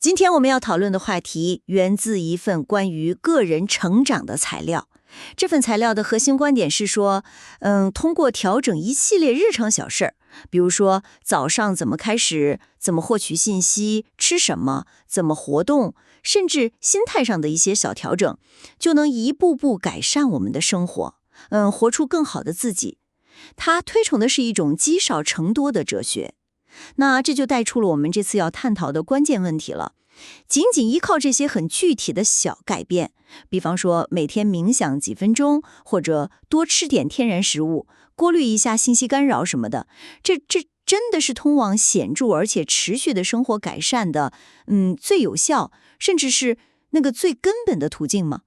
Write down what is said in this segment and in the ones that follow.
今天我们要讨论的话题源自一份关于个人成长的材料。这份材料的核心观点是说，通过调整一系列日常小事儿，比如说早上怎么开始，怎么获取信息，吃什么，怎么活动，甚至心态上的一些小调整，就能一步步改善我们的生活，活出更好的自己。他推崇的是一种积少成多的哲学。那这就带出了我们这次要探讨的关键问题了。仅仅依靠这些很具体的小改变，比方说每天冥想几分钟，或者多吃点天然食物，过滤一下信息干扰什么的，这真的是通往显著而且持续的生活改善的，最有效，甚至是那个最根本的途径吗？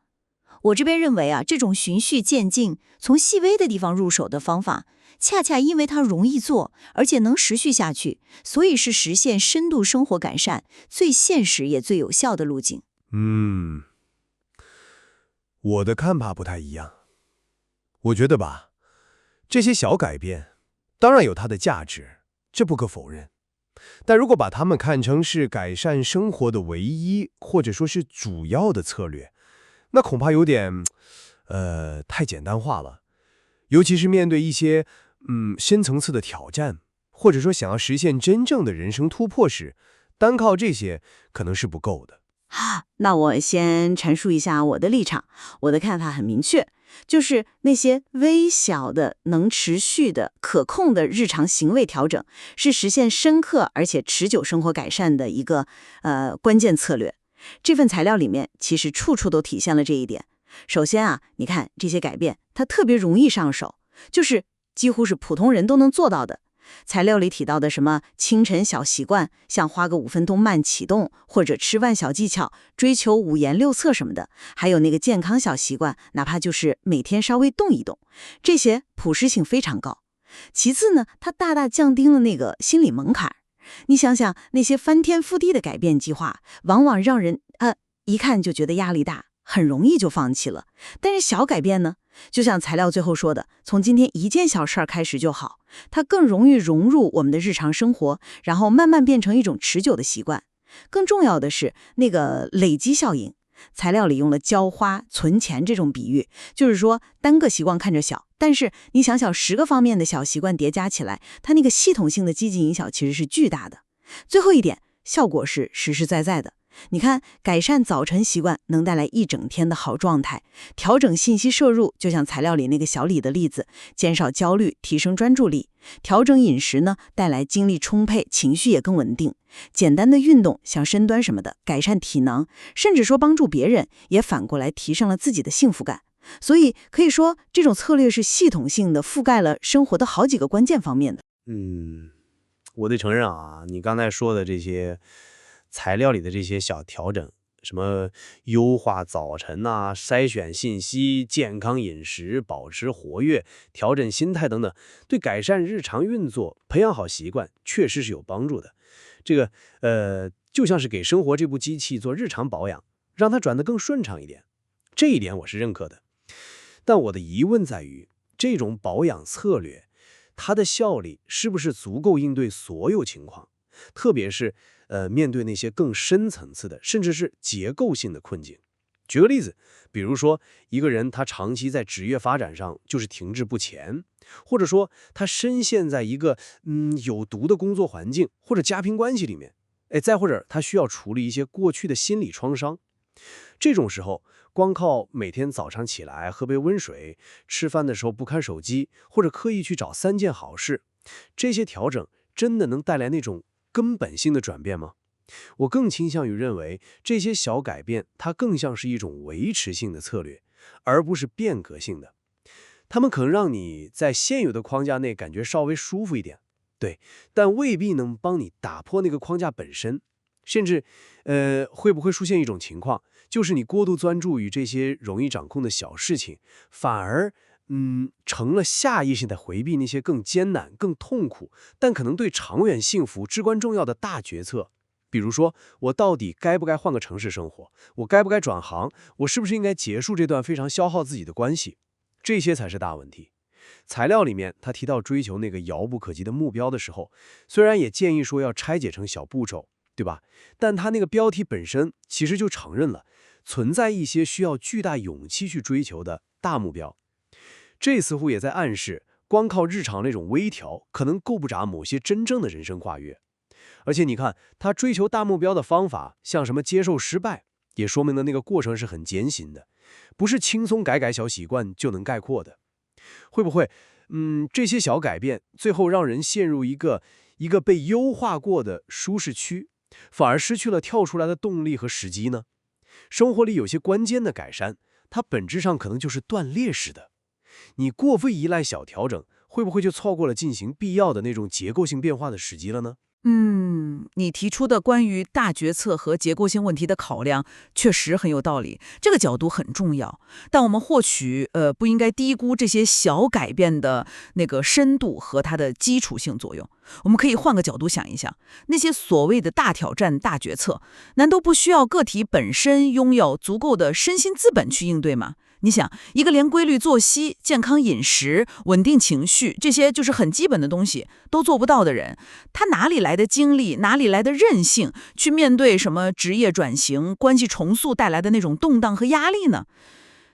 我这边认为啊，这种循序渐进，从细微的地方入手的方法，恰恰因为它容易做，而且能持续下去，所以是实现深度生活改善最现实也最有效的路径。我的看法不太一样。我觉得吧，这些小改变当然有它的价值，这不可否认。但如果把它们看成是改善生活的唯一，或者说是主要的策略，那恐怕有点，太简单化了。尤其是面对一些，深层次的挑战，或者说想要实现真正的人生突破时，单靠这些可能是不够的。那我先阐述一下我的立场。我的看法很明确，就是那些微小的、能持续的、可控的日常行为调整，是实现深刻而且持久生活改善的一个关键策略。这份材料里面其实处处都体现了这一点。首先啊，你看这些改变，它特别容易上手，就是几乎是普通人都能做到的。材料里提到的什么清晨小习惯，像花个5分钟慢启动，或者吃饭小技巧，追求五颜六色什么的，还有那个健康小习惯，哪怕就是每天稍微动一动，这些普适性非常高。其次呢，它大大降低了那个心理门槛。你想想，那些翻天覆地的改变计划，往往让人一看就觉得压力大，很容易就放弃了。但是小改变呢，就像材料最后说的，从今天一件小事儿开始就好，它更容易融入我们的日常生活，然后慢慢变成一种持久的习惯。更重要的是那个累积效应。材料里用了浇花、存钱这种比喻，就是说单个习惯看着小，但是你想想10个方面的小习惯叠加起来，它那个系统性的积极影响其实是巨大的。最后一点，效果是实实在在的。你看，改善早晨习惯能带来一整天的好状态，调整信息摄入，就像材料里那个小李的例子，减少焦虑，提升专注力；调整饮食呢，带来精力充沛，情绪也更稳定；简单的运动，像深蹲什么的，改善体能，甚至说帮助别人，也反过来提升了自己的幸福感。所以可以说，这种策略是系统性的覆盖了生活的好几个关键方面的。我得承认啊，你刚才说的这些材料里的这些小调整，什么优化早晨呐、筛选信息、健康饮食、保持活跃、调整心态等等，对改善日常运作、培养好习惯，确实是有帮助的。这个就像是给生活这部机器做日常保养，让它转得更顺畅一点。这一点我是认可的。但我的疑问在于，这种保养策略，它的效力是不是足够应对所有情况？特别是面对那些更深层次的，甚至是结构性的困境。举个例子，比如说一个人他长期在职业发展上就是停滞不前，或者说他深陷在一个有毒的工作环境或者家庭关系里面，再或者他需要处理一些过去的心理创伤。这种时候，光靠每天早上起来喝杯温水，吃饭的时候不看手机，或者刻意去找3件好事，这些调整真的能带来那种根本性的转变吗？我更倾向于认为，这些小改变它更像是一种维持性的策略，而不是变革性的。它们可能让你在现有的框架内感觉稍微舒服一点，对，但未必能帮你打破那个框架本身。甚至，会不会出现一种情况，就是你过度专注于这些容易掌控的小事情，反而成了下意识的回避那些更艰难、更痛苦，但可能对长远幸福至关重要的大决策。比如说，我到底该不该换个城市生活？我该不该转行？我是不是应该结束这段非常消耗自己的关系？这些才是大问题。材料里面他提到追求那个遥不可及的目标的时候，虽然也建议说要拆解成小步骤，对吧？但它那个标题本身其实就承认了存在一些需要巨大勇气去追求的大目标。这似乎也在暗示，光靠日常那种微调，可能够不着某些真正的人生跨越。而且你看，他追求大目标的方法，像什么接受失败，也说明了那个过程是很艰辛的，不是轻松改小习惯就能概括的。会不会，这些小改变最后让人陷入一个被优化过的舒适区，反而失去了跳出来的动力和时机呢？生活里有些关键的改善，它本质上可能就是断裂式的。你过分依赖小调整，会不会就错过了进行必要的那种结构性变化的时机了呢？你提出的关于大决策和结构性问题的考量确实很有道理，这个角度很重要。但我们或许不应该低估这些小改变的那个深度和它的基础性作用。我们可以换个角度想一想，那些所谓的大挑战、大决策，难道不需要个体本身拥有足够的身心资本去应对吗？你想，一个连规律作息、健康饮食、稳定情绪，这些就是很基本的东西都做不到的人，他哪里来的精力，哪里来的韧性，去面对什么职业转型、关系重塑带来的那种动荡和压力呢？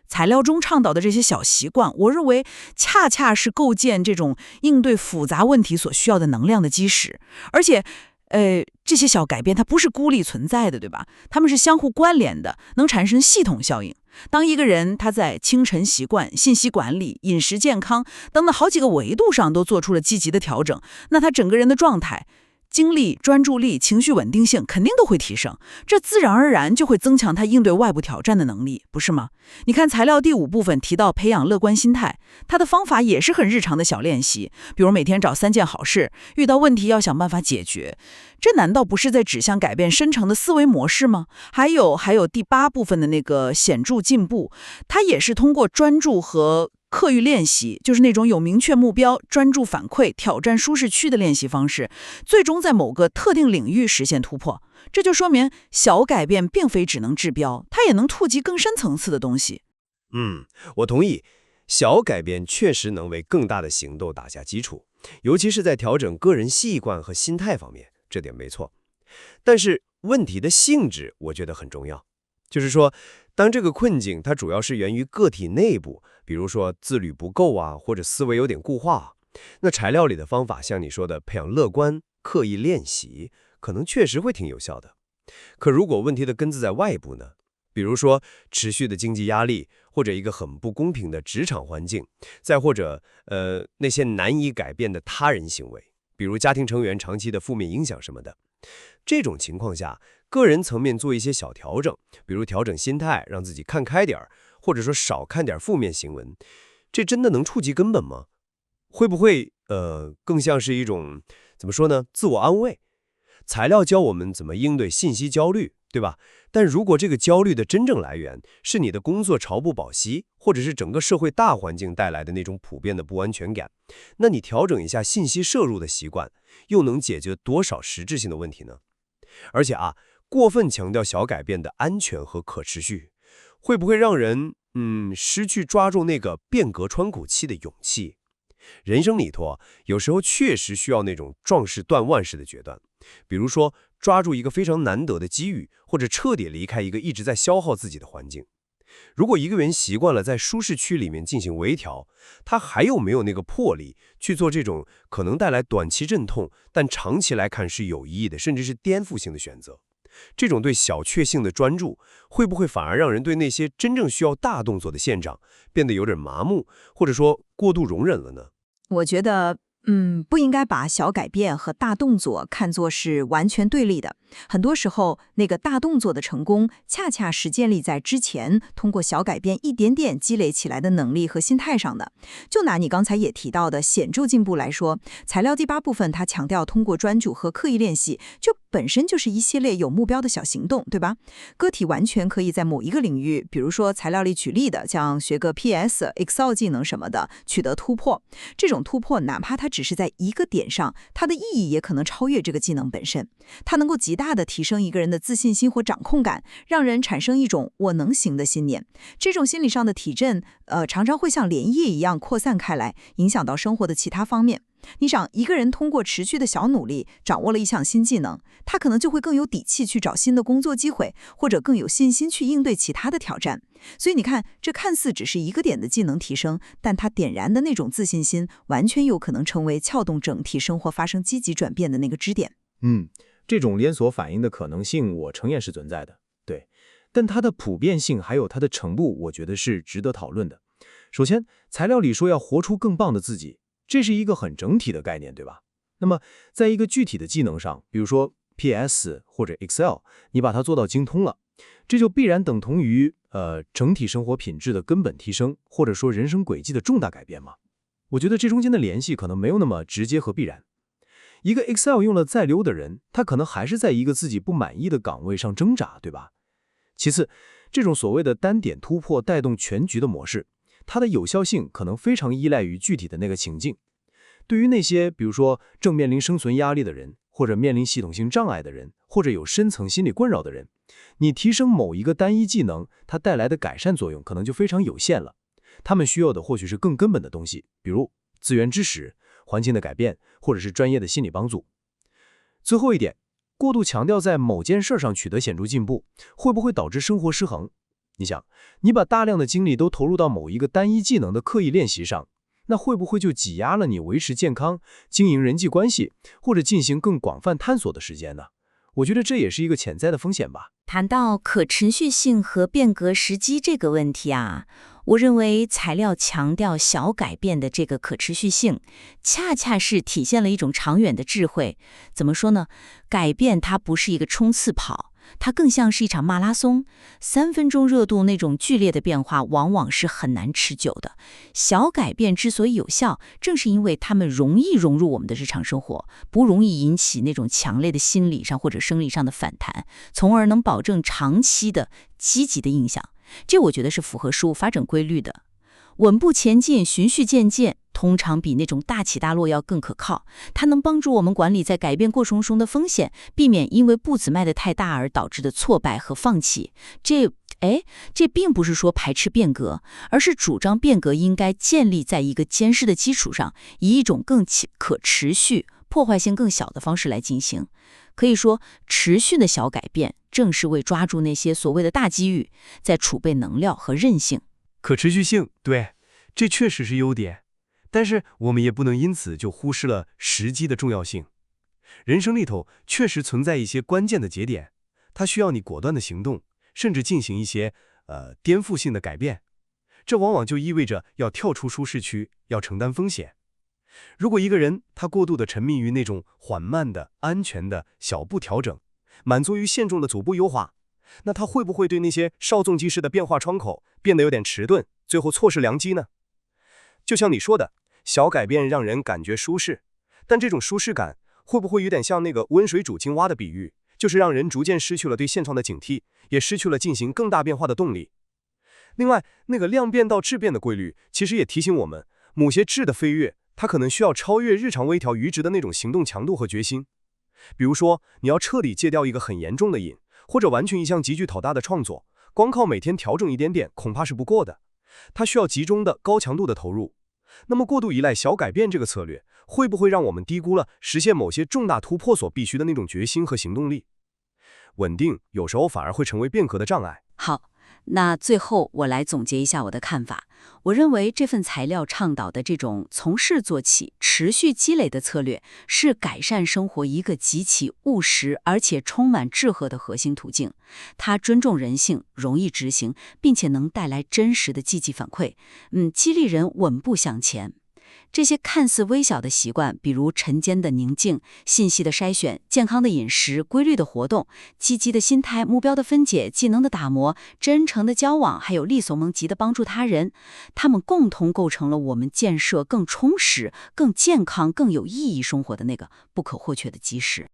材料中倡导的这些小习惯，我认为恰恰是构建这种应对复杂问题所需要的能量的基石。而且这些小改变它不是孤立存在的，对吧？它们是相互关联的，能产生系统效应。当一个人他在清晨习惯、信息管理、饮食健康等等好几个维度上都做出了积极的调整，那他整个人的状态、精力、专注力、情绪稳定性肯定都会提升，这自然而然就会增强他应对外部挑战的能力，不是吗？你看材料第5部分提到培养乐观心态，他的方法也是很日常的小练习，比如每天找3件好事，遇到问题要想办法解决。这难道不是在指向改变深层的思维模式吗？还有第8部分的那个显著进步，它也是通过专注和刻意练习，就是那种有明确目标、专注反馈、挑战舒适区的练习方式，最终在某个特定领域实现突破。这就说明小改变并非只能治标，它也能触及更深层次的东西。我同意，小改变确实能为更大的行动打下基础，尤其是在调整个人习惯和心态方面，这点没错。但是问题的性质我觉得很重要，就是说当这个困境它主要是源于个体内部，比如说自律不够啊，或者思维有点固化，那材料里的方法像你说的培养乐观、刻意练习，可能确实会挺有效的。可如果问题的根子在外部呢？比如说持续的经济压力，或者一个很不公平的职场环境，再或者那些难以改变的他人行为，比如家庭成员长期的负面影响什么的。这种情况下，个人层面做一些小调整，比如调整心态，让自己看开点儿，或者说少看点负面新闻，这真的能触及根本吗？会不会更像是一种怎么说呢？自我安慰。材料教我们怎么应对信息焦虑，对吧？但如果这个焦虑的真正来源是你的工作朝不保夕，或者是整个社会大环境带来的那种普遍的不安全感，那你调整一下信息摄入的习惯，又能解决多少实质性的问题呢？而且过分强调小改变的安全和可持续，会不会让人失去抓住那个变革窗口期的勇气？人生里头有时候确实需要那种壮士断腕式的决断，比如说抓住一个非常难得的机遇，或者彻底离开一个一直在消耗自己的环境。如果一个人习惯了在舒适区里面进行微调，他还有没有那个魄力去做这种可能带来短期阵痛，但长期来看是有意义的，甚至是颠覆性的选择？这种对小确幸的专注，会不会反而让人对那些真正需要大动作的现象变得有点麻木，或者说过度容忍了呢？我觉得不应该把小改变和大动作看作是完全对立的。很多时候，那个大动作的成功，恰恰是建立在之前通过小改变一点点积累起来的能力和心态上的。就拿你刚才也提到的显著进步来说，材料第8部分它强调通过专注和刻意练习，就本身就是一系列有目标的小行动，对吧？个体完全可以在某一个领域，比如说材料里举例的，像学个 PS、Excel 技能什么的，取得突破。这种突破，哪怕它只是在一个点上，它的意义也可能超越这个技能本身。它能够极大的提升一个人的自信心或掌控感，让人产生一种我能行的信念。这种心理上的提振，常常会像涟漪一样扩散开来，影响到生活的其他方面。你想，一个人通过持续的小努力掌握了一项新技能，他可能就会更有底气去找新的工作机会，或者更有信心去应对其他的挑战。所以你看，这看似只是一个点的技能提升，但它点燃的那种自信心，完全有可能成为撬动整体生活发生积极转变的那个支点。这种连锁反应的可能性，我承认是存在的，对。但它的普遍性还有它的程度，我觉得是值得讨论的。首先，材料里说要活出更棒的自己，这是一个很整体的概念，对吧？那么，在一个具体的技能上，比如说 PS 或者 Excel， 你把它做到精通了，这就必然等同于整体生活品质的根本提升，或者说人生轨迹的重大改变吗？我觉得这中间的联系可能没有那么直接和必然。一个 Excel 用了再溜的人，他可能还是在一个自己不满意的岗位上挣扎，对吧？其次，这种所谓的单点突破带动全局的模式，它的有效性可能非常依赖于具体的那个情境。对于那些比如说正面临生存压力的人，或者面临系统性障碍的人，或者有深层心理困扰的人，你提升某一个单一技能，它带来的改善作用可能就非常有限了。他们需要的或许是更根本的东西，比如资源支持、环境的改变，或者是专业的心理帮助。最后一点，过度强调在某件事上取得显著进步，会不会导致生活失衡？你想，你把大量的精力都投入到某一个单一技能的刻意练习上，那会不会就挤压了你维持健康、经营人际关系，或者进行更广泛探索的时间呢？我觉得这也是一个潜在的风险吧。谈到可持续性和变革时机这个问题啊，我认为材料强调小改变的这个可持续性，恰恰是体现了一种长远的智慧。怎么说呢？改变它不是一个冲刺跑，它更像是一场马拉松，3分钟热度那种剧烈的变化往往是很难持久的。小改变之所以有效，正是因为它们容易融入我们的日常生活，不容易引起那种强烈的心理上或者生理上的反弹，从而能保证长期的积极的影响。这我觉得是符合事物发展规律的。稳步前进，循序渐进，通常比那种大起大落要更可靠。它能帮助我们管理在改变过程中的风险，避免因为步子迈得太大而导致的挫败和放弃。这并不是说排斥变革，而是主张变革应该建立在一个坚实的基础上，以一种更可持续、破坏性更小的方式来进行。可以说，持续的小改变正是为抓住那些所谓的大机遇，在储备能量和韧性。可持续性，对，这确实是优点，但是我们也不能因此就忽视了时机的重要性。人生里头确实存在一些关键的节点，它需要你果断的行动，甚至进行一些颠覆性的改变。这往往就意味着要跳出舒适区，要承担风险。如果一个人他过度的沉迷于那种缓慢的、安全的小步调整，满足于现状的逐步优化，那他会不会对那些稍纵即逝的变化窗口变得有点迟钝，最后错失良机呢？就像你说的，小改变让人感觉舒适，但这种舒适感会不会有点像那个温水煮青蛙的比喻，就是让人逐渐失去了对现状的警惕，也失去了进行更大变化的动力。另外，那个量变到质变的规律，其实也提醒我们，某些质的飞跃，它可能需要超越日常微调阈值的那种行动强度和决心。比如说，你要彻底戒掉一个很严重的瘾，或者完成一项极具头大的创作，光靠每天调整一点点，恐怕是不够的。它需要集中的、高强度的投入。那么，过度依赖小改变这个策略，会不会让我们低估了实现某些重大突破所必须的那种决心和行动力？稳定有时候反而会成为变革的障碍。好，那最后我来总结一下我的看法。我认为这份材料倡导的这种从事做起、持续积累的策略，是改善生活一个极其务实而且充满智慧的核心途径。它尊重人性，容易执行，并且能带来真实的积极反馈，激励人稳步向前。这些看似微小的习惯，比如晨间的宁静、信息的筛选、健康的饮食、规律的活动、积极的心态、目标的分解、技能的打磨、真诚的交往，还有力所能及的帮助他人，他们共同构成了我们建设更充实、更健康、更有意义生活的那个不可或缺的基石。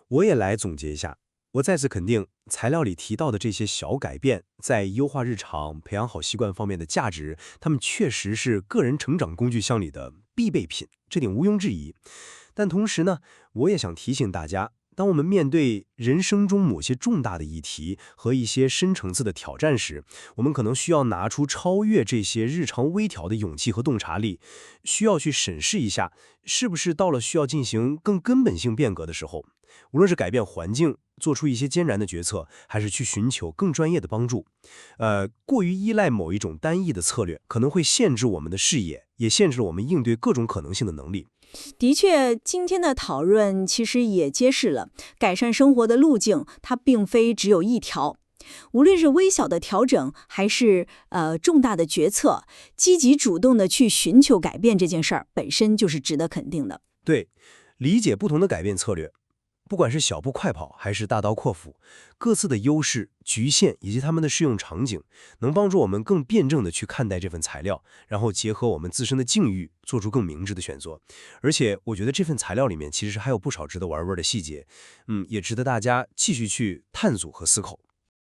我也来总结一下。我再次肯定材料里提到的这些小改变，在优化日常、培养好习惯方面的价值，它们确实是个人成长工具箱里的必备品，这点毋庸置疑。但同时呢，我也想提醒大家，当我们面对人生中某些重大的议题和一些深层次的挑战时，我们可能需要拿出超越这些日常微调的勇气和洞察力，需要去审视一下，是不是到了需要进行更根本性变革的时候。无论是改变环境，做出一些艰难的决策，还是去寻求更专业的帮助，过于依赖某一种单一的策略，可能会限制我们的视野，也限制了我们应对各种可能性的能力。的确，今天的讨论其实也揭示了改善生活的路径，它并非只有一条。无论是微小的调整，还是重大的决策，积极主动的去寻求改变这件事儿，本身就是值得肯定的。对，理解不同的改变策略，不管是小步快跑还是大刀阔斧，各自的优势、局限以及它们的适用场景，能帮助我们更辩证地去看待这份材料，然后结合我们自身的境遇，做出更明智的选择。而且，我觉得这份材料里面其实还有不少值得玩味的细节，也值得大家继续去探索和思考。